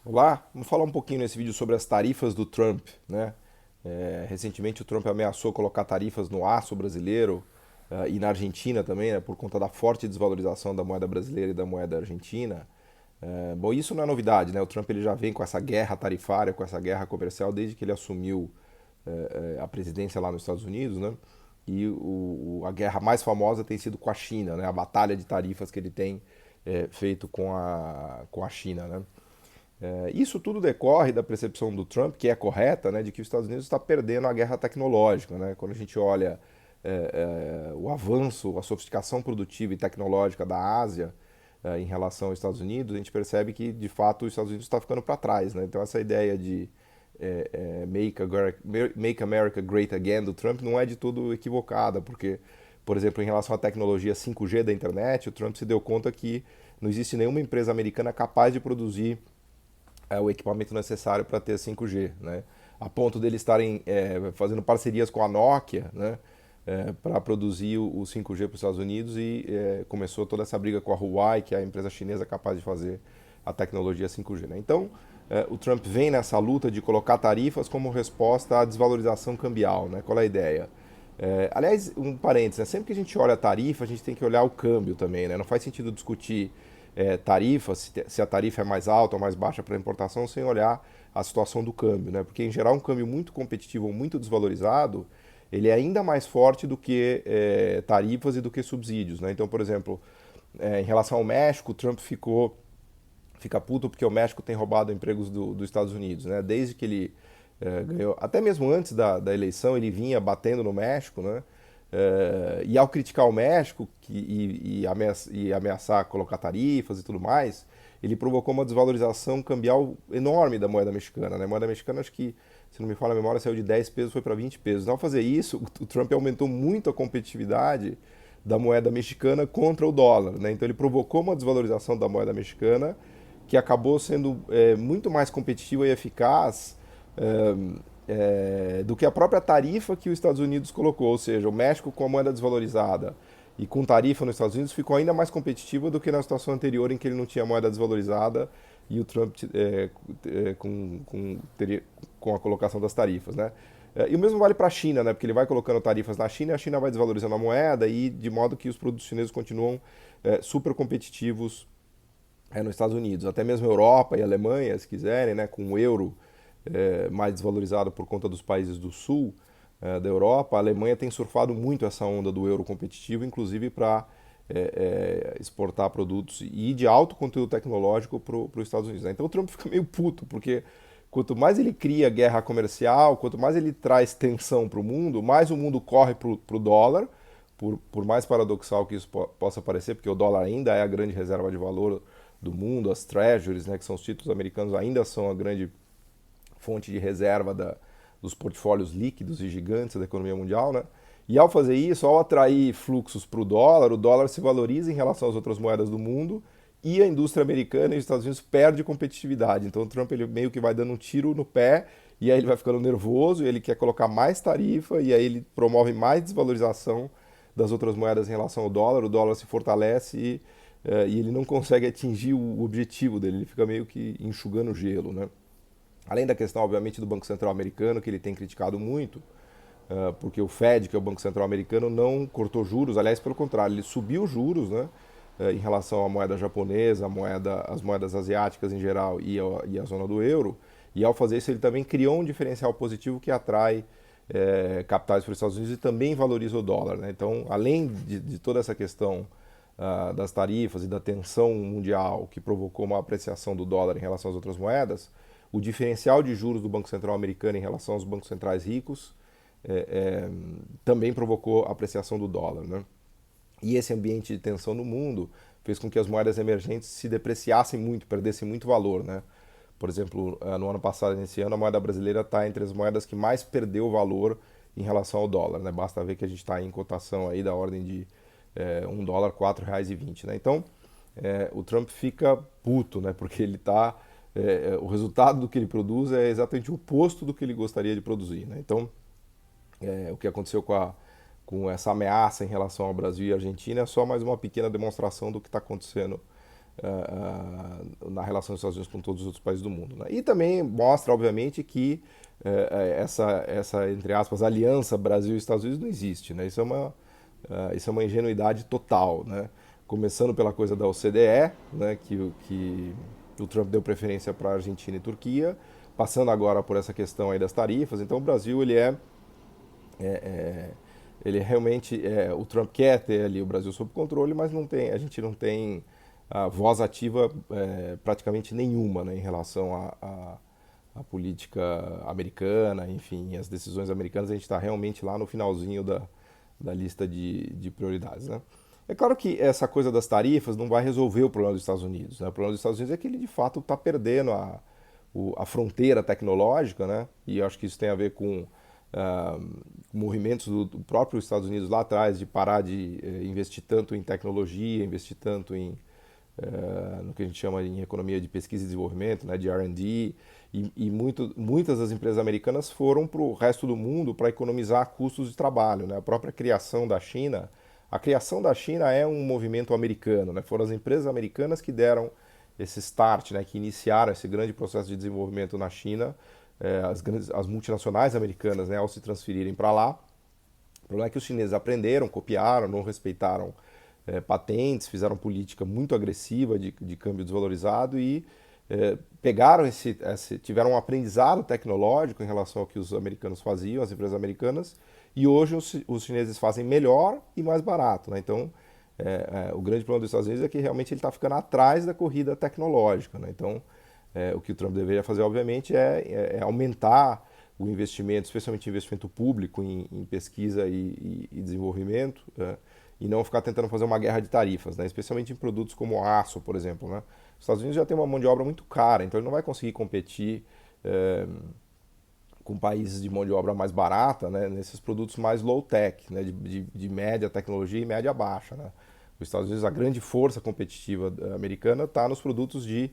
Olá, vamos falar um pouquinho nesse vídeo sobre as tarifas do Trump, né? Recentemente o Trump ameaçou colocar tarifas no aço brasileiro e na Argentina também, né, por conta da forte desvalorização da moeda brasileira e da moeda argentina. Bom, isso não é novidade, né? O Trump ele já vem com essa guerra tarifária, com essa guerra comercial desde que ele assumiu a presidência lá nos Estados Unidos, né? E a guerra mais famosa tem sido com a China, né? A batalha de tarifas que ele tem feito com a China, né? Isso tudo decorre da percepção do Trump, que é correta, né, de que os Estados Unidos está perdendo a guerra tecnológica. Né? Quando a gente olha o avanço, a sofisticação produtiva e tecnológica da Ásia em relação aos Estados Unidos, a gente percebe que, de fato, os Estados Unidos está ficando para trás. Né? Então, essa ideia de make America Great Again do Trump não é de todo equivocada, porque, por exemplo, em relação à tecnologia 5G da internet, o Trump se deu conta que não existe nenhuma empresa americana capaz de produzir o equipamento necessário para ter 5G, né? A ponto deles estarem fazendo parcerias com a Nokia, né? Para produzir o 5G para os Estados Unidos e começou toda essa briga com a Huawei, que é a empresa chinesa capaz de fazer a tecnologia 5G. Né? Então, o Trump vem nessa luta de colocar tarifas como resposta à desvalorização cambial. Né? Qual é a ideia? Aliás, um parênteses, né? Sempre que a gente olha a tarifa, a gente tem que olhar o câmbio também. Né? Não faz sentido discutir tarifa, se a tarifa é mais alta ou mais baixa para importação, sem olhar a situação do câmbio. Né? Porque, em geral, um câmbio muito competitivo ou muito desvalorizado, ele é ainda mais forte do que tarifas e do que subsídios. Né? Então, por exemplo, em relação ao México, o Trump fica puto porque o México tem roubado empregos dos Estados Unidos. Né? Desde que ele ganhou, até mesmo antes da eleição, ele vinha batendo no México, né? E ao criticar o México e ameaçar colocar tarifas e tudo mais, ele provocou uma desvalorização cambial enorme da moeda mexicana. Né? A moeda mexicana, acho que, se não me falha a memória, saiu de 10 pesos foi para 20 pesos. Então, ao fazer isso, o Trump aumentou muito a competitividade da moeda mexicana contra o dólar. Né? Então, ele provocou uma desvalorização da moeda mexicana que acabou sendo muito mais competitiva e eficaz do que a própria tarifa que os Estados Unidos colocou. Ou seja, o México com a moeda desvalorizada e com tarifa nos Estados Unidos ficou ainda mais competitivo do que na situação anterior em que ele não tinha moeda desvalorizada e o Trump com a colocação das tarifas. Né? E o mesmo vale para a China, né? Porque ele vai colocando tarifas na China e a China vai desvalorizando a moeda e de modo que os produtos chineses continuam super competitivos nos Estados Unidos. Até mesmo Europa e Alemanha, se quiserem, né, com o euro mais desvalorizado por conta dos países do sul da Europa, a Alemanha tem surfado muito essa onda do euro competitivo, inclusive para exportar produtos e de alto conteúdo tecnológico para os Estados Unidos. Né? Então o Trump fica meio puto, porque quanto mais ele cria guerra comercial, quanto mais ele traz tensão para o mundo, mais o mundo corre para o dólar, por mais paradoxal que isso possa parecer, porque o dólar ainda é a grande reserva de valor do mundo, as treasuries, né, que são os títulos americanos, ainda são a grande fonte de reserva dos portfólios líquidos e gigantes da economia mundial, né? E ao fazer isso, ao atrair fluxos para o dólar se valoriza em relação às outras moedas do mundo e a indústria americana e os Estados Unidos perde competitividade. Então o Trump ele meio que vai dando um tiro no pé e aí ele vai ficando nervoso e ele quer colocar mais tarifa e aí ele promove mais desvalorização das outras moedas em relação ao dólar. O dólar se fortalece e ele não consegue atingir o objetivo dele. Ele fica meio que enxugando gelo, né? Além da questão, obviamente, do Banco Central americano, que ele tem criticado muito, porque o Fed, que é o Banco Central americano, não cortou juros, aliás, pelo contrário, ele subiu juros, né, em relação à moeda japonesa, às moedas asiáticas em geral e a zona do euro, e ao fazer isso ele também criou um diferencial positivo que atrai capitais para os Estados Unidos e também valoriza o dólar. Né? Então, além de toda essa questão das tarifas e da tensão mundial que provocou uma apreciação do dólar em relação às outras moedas, o diferencial de juros do Banco Central americano em relação aos bancos centrais ricos também provocou a apreciação do dólar. Né? E esse ambiente de tensão no mundo fez com que as moedas emergentes se depreciassem muito, perdessem muito valor. Né? Por exemplo, no ano passado, nesse ano, a moeda brasileira está entre as moedas que mais perdeu valor em relação ao dólar. Né? Basta ver que a gente está em cotação aí da ordem de $1, R$ 4,20. Né? Então, o Trump fica puto, né? Porque ele está o resultado do que ele produz é exatamente o oposto do que ele gostaria de produzir. Né? Então, o que aconteceu com essa ameaça em relação ao Brasil e à Argentina é só mais uma pequena demonstração do que está acontecendo na relação dos Estados Unidos com todos os outros países do mundo, né? E também mostra, obviamente, que essa, entre aspas, aliança Brasil e Estados Unidos não existe, né? Isso é uma ingenuidade total, né? Começando pela coisa da OCDE, né? Que o Trump deu preferência para a Argentina e Turquia, passando agora por essa questão aí das tarifas. Então o Brasil ele realmente o Trump quer ter ali o Brasil sob controle, mas a gente não tem a voz ativa praticamente nenhuma, né, em relação à política americana, enfim, as decisões americanas. A gente está realmente lá no finalzinho da lista de prioridades, né? É claro que essa coisa das tarifas não vai resolver o problema dos Estados Unidos, né? O problema dos Estados Unidos é que ele de fato está perdendo a fronteira tecnológica, né? E eu acho que isso tem a ver com movimentos do próprio Estados Unidos lá atrás de parar de investir tanto em tecnologia, investir tanto no que a gente chama em economia de pesquisa e desenvolvimento, né, de R&D, muitas das empresas americanas foram para o resto do mundo para economizar custos de trabalho, né? A própria a criação da China é um movimento americano, né? Foram as empresas americanas que deram esse start, né, que iniciaram esse grande processo de desenvolvimento na China, as multinacionais americanas, né, ao se transferirem para lá. O problema é que os chineses aprenderam, copiaram, não respeitaram patentes, fizeram política muito agressiva de câmbio desvalorizado e pegaram tiveram um aprendizado tecnológico em relação ao que os americanos faziam, as empresas americanas, e hoje os chineses fazem melhor e mais barato, né? Então, o grande problema dos Estados Unidos é que realmente ele está ficando atrás da corrida tecnológica, né? Então, o que o Trump deveria fazer, obviamente, é aumentar o investimento, especialmente investimento público em pesquisa e desenvolvimento, e não ficar tentando fazer uma guerra de tarifas, né? Especialmente em produtos como aço, por exemplo, né? Os Estados Unidos já tem uma mão de obra muito cara, então ele não vai conseguir competir com países de mão de obra mais barata, né, nesses produtos mais low-tech, né, de média tecnologia e média baixa, né? Os Estados Unidos, a grande força competitiva americana está nos produtos de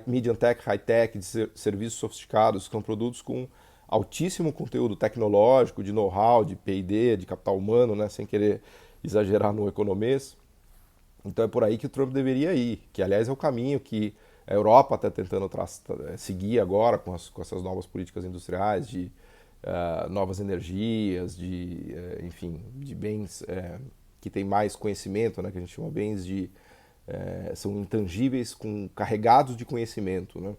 medium tech, high-tech, de serviços sofisticados, que são produtos com altíssimo conteúdo tecnológico, de know-how, de P&D, de capital humano, né, sem querer exagerar no economês. Então é por aí que o Trump deveria ir, que aliás é o caminho que a Europa está tentando seguir agora com essas novas políticas industriais de novas energias, enfim, de bens que têm mais conhecimento, né, que a gente chama bens são intangíveis carregados de conhecimento, né?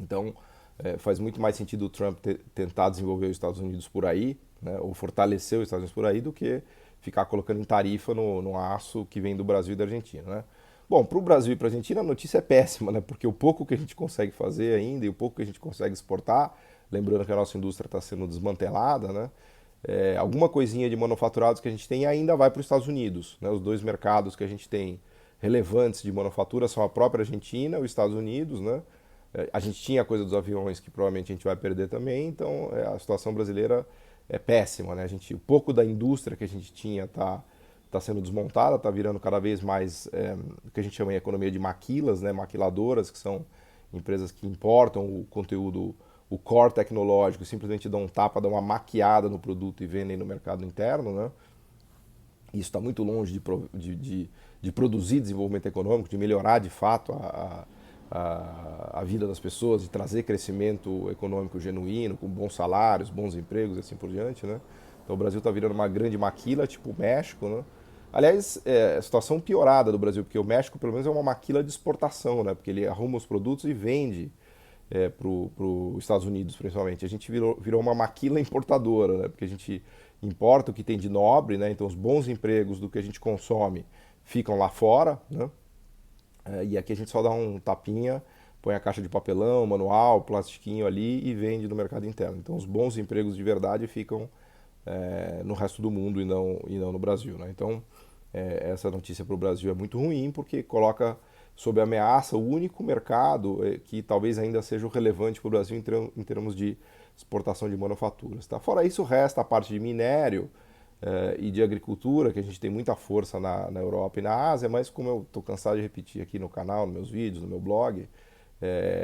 Então faz muito mais sentido o Trump tentar desenvolver os Estados Unidos por aí, né, ou fortalecer os Estados Unidos por aí, do que ficar colocando em tarifa no aço que vem do Brasil e da Argentina, né? Bom, para o Brasil e para a Argentina a notícia é péssima, né? Porque o pouco que a gente consegue fazer ainda e o pouco que a gente consegue exportar, lembrando que a nossa indústria está sendo desmantelada, né? Alguma coisinha de manufaturados que a gente tem ainda vai para os Estados Unidos, né? Os dois mercados que a gente tem relevantes de manufatura são a própria Argentina e os Estados Unidos, né? A gente tinha a coisa dos aviões que provavelmente a gente vai perder também, então a situação brasileira é péssima, né? O pouco da indústria que a gente tinha está sendo desmontada, está virando cada vez mais o que a gente chama em economia de maquilas, né? Maquiladoras, que são empresas que importam o conteúdo, o core tecnológico, simplesmente dão um tapa, dão uma maquiada no produto e vendem no mercado interno, né? Isso está muito longe de produzir desenvolvimento econômico, de melhorar de fato a vida das pessoas, de trazer crescimento econômico genuíno, com bons salários, bons empregos e assim por diante, né? Então o Brasil está virando uma grande maquila, tipo o México, né? Aliás, a situação piorada do Brasil, porque o México pelo menos é uma maquila de exportação, né? Porque ele arruma os produtos e vende para os Estados Unidos, principalmente. A gente virou uma maquila importadora, né? Porque a gente importa o que tem de nobre, né? Então os bons empregos do que a gente consome ficam lá fora, né? E aqui a gente só dá um tapinha, põe a caixa de papelão, manual, plastiquinho ali e vende no mercado interno. Então os bons empregos de verdade ficam no resto do mundo e não no Brasil, né? Então essa notícia para o Brasil é muito ruim porque coloca sob ameaça o único mercado que talvez ainda seja o relevante para o Brasil em termos de exportação de manufaturas, tá? Fora isso, resta a parte de minério e de agricultura, que a gente tem muita força na Europa e na Ásia, mas como eu estou cansado de repetir aqui no canal, nos meus vídeos, no meu blog,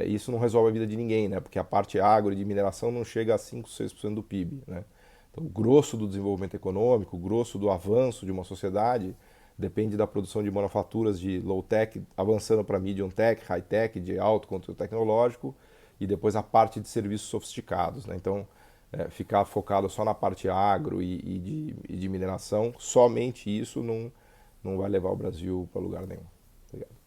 isso não resolve a vida de ninguém, né? Porque a parte agro e de mineração não chega a 5, 6% do PIB, né? Então, o grosso do desenvolvimento econômico, o grosso do avanço de uma sociedade depende da produção de manufaturas de low-tech, avançando para medium-tech, high-tech, de alto conteúdo tecnológico, e depois a parte de serviços sofisticados, né? Então, ficar focado só na parte agro e de mineração, somente isso não vai levar o Brasil para lugar nenhum. Obrigado.